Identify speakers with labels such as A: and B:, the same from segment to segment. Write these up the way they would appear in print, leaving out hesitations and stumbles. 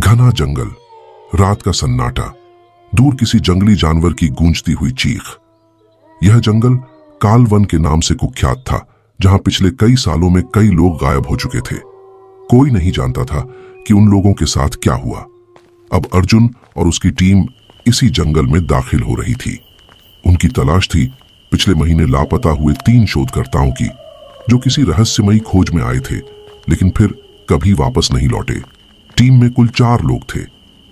A: घना जंगल, रात का सन्नाटा, दूर किसी जंगली जानवर की गूंजती हुई चीख। यह जंगल कालवन के नाम से कुख्यात था, जहां पिछले कई सालों में कई लोग गायब हो चुके थे। कोई नहीं जानता था कि उन लोगों के साथ क्या हुआ। अब अर्जुन और उसकी टीम इसी जंगल में दाखिल हो रही थी। उनकी तलाश थी पिछले महीने लापता हुए 3 शोधकर्ताओं की, जो किसी रहस्यमयी खोज में आए थे लेकिन फिर कभी वापस नहीं लौटे। टीम में कुल 4 लोग थे।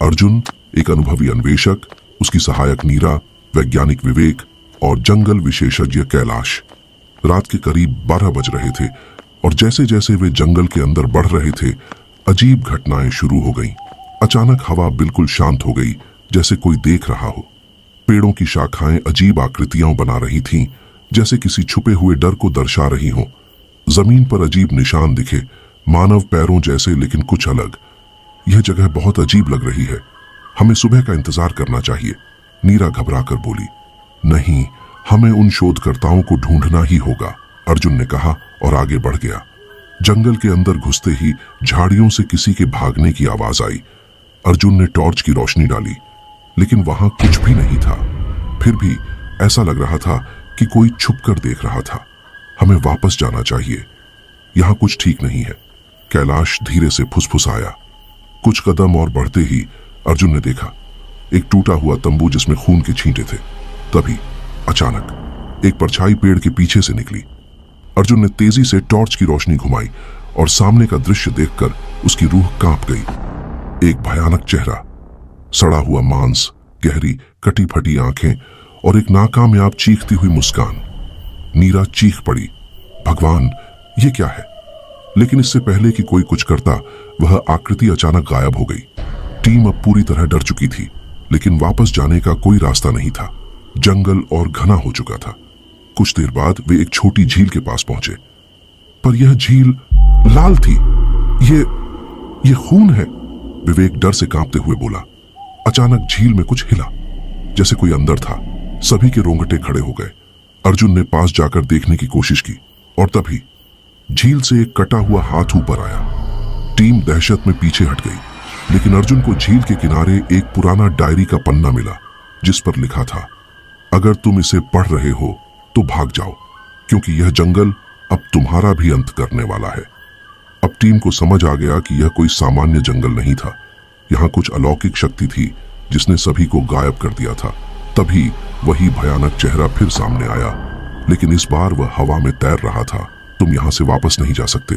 A: अर्जुन, एक अनुभवी अन्वेषक, उसकी सहायक नीरा, वैज्ञानिक विवेक और जंगल विशेषज्ञ कैलाश। रात के करीब 12 बज रहे थे और जैसे जैसे वे जंगल के अंदर बढ़ रहे थे, अजीब घटनाएं शुरू हो गईं। अचानक हवा बिल्कुल शांत हो गई, जैसे कोई देख रहा हो। पेड़ों की शाखाएं अजीब आकृतियां बना रही थीं, जैसे किसी छुपे हुए डर को दर्शा रही हों। जमीन पर अजीब निशान दिखे, मानव पैरों जैसे, लेकिन कुछ अलग। यह जगह बहुत अजीब लग रही है, हमें सुबह का इंतजार करना चाहिए, नीरा घबराकर बोली। नहीं, हमें उन शोधकर्ताओं को ढूंढना ही होगा, अर्जुन ने कहा और आगे बढ़ गया। जंगल के अंदर घुसते ही झाड़ियों से किसी के भागने की आवाज आई। अर्जुन ने टॉर्च की रोशनी डाली, लेकिन वहां कुछ भी नहीं था। फिर भी ऐसा लग रहा था कि कोई छुपकर देख रहा था। हमें वापस जाना चाहिए, यहां कुछ ठीक नहीं है, कैलाश धीरे से फुसफुसाया। कुछ कदम और बढ़ते ही अर्जुन ने देखा एक टूटा हुआ तंबू जिसमें खून के छींटे थे। तभी अचानक एक परछाई पेड़ के पीछे से निकली। अर्जुन ने तेजी से टॉर्च की रोशनी घुमाई और सामने का दृश्य देखकर उसकी रूह कांप गई। एक भयानक चेहरा, सड़ा हुआ मांस, गहरी कटी फटी आंखें और एक नाकामयाब चीखती हुई मुस्कान। नीरा चीख पड़ी, भगवान, ये क्या है? लेकिन इससे पहले कि कोई कुछ करता, वह आकृति अचानक गायब हो गई। टीम अब पूरी तरह डर चुकी थी, लेकिन वापस जाने का कोई रास्ता नहीं था। जंगल और घना हो चुका था। कुछ देर बाद वे एक छोटी झील के पास पहुंचे, पर यह झील लाल थी। ये खून है, विवेक डर से कांपते हुए बोला। अचानक झील में कुछ हिला, जैसे कोई अंदर था। सभी के रोंगटे खड़े हो गए। अर्जुन ने पास जाकर देखने की कोशिश की और तभी झील से एक कटा हुआ हाथ ऊपर आया। टीम दहशत में पीछे हट गई, लेकिन अर्जुन को झील के किनारे एक पुराना डायरी का पन्ना मिला, जिस पर लिखा था, अगर तुम इसे पढ़ रहे हो तो भाग जाओ, क्योंकि यह जंगल अब तुम्हारा भी अंत करने वाला है। अब टीम को समझ आ गया कि यह कोई सामान्य जंगल नहीं था। यहाँ कुछ अलौकिक शक्ति थी जिसने सभी को गायब कर दिया था। तभी वही भयानक चेहरा फिर सामने आया, लेकिन इस बार वह हवा में तैर रहा था। तुम यहां से वापस नहीं जा सकते,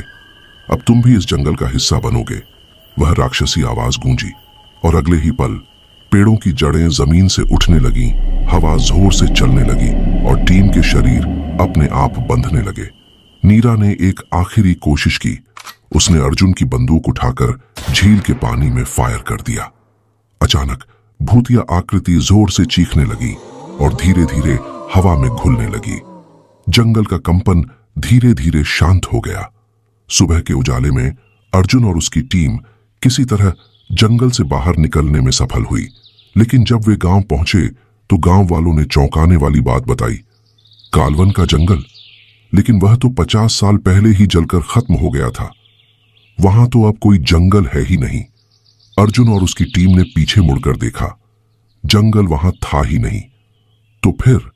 A: अब तुम भी इस जंगल का हिस्सा बनोगे, वह राक्षसी आवाज गूंजी। और अगले ही पल पेड़ों की जड़ें जमीन से उठने लगी, हवा जोर से चलने लगी और टीम के शरीर अपने आप बंधने लगे। नीरा ने एक आखिरी कोशिश की। उसने अर्जुन की बंदूक उठाकर झील के पानी में फायर कर दिया। अचानक भूतिया आकृति जोर से चीखने लगी और धीरे धीरे हवा में घुलने लगी। जंगल का कंपन धीरे धीरे शांत हो गया। सुबह के उजाले में अर्जुन और उसकी टीम किसी तरह जंगल से बाहर निकलने में सफल हुई, लेकिन जब वे गांव पहुंचे तो गांव वालों ने चौंकाने वाली बात बताई। कालवन का जंगल, लेकिन वह तो 50 साल पहले ही जलकर खत्म हो गया था। वहां तो अब कोई जंगल है ही नहीं। अर्जुन और उसकी टीम ने पीछे मुड़कर देखा, जंगल वहां था ही नहीं। तो फिर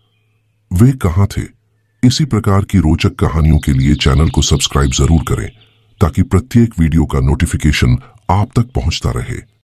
A: वे कहां थे? इसी प्रकार की रोचक कहानियों के लिए चैनल को सब्सक्राइब जरूर करें, ताकि प्रत्येक वीडियो का नोटिफिकेशन आप तक पहुंचता रहे।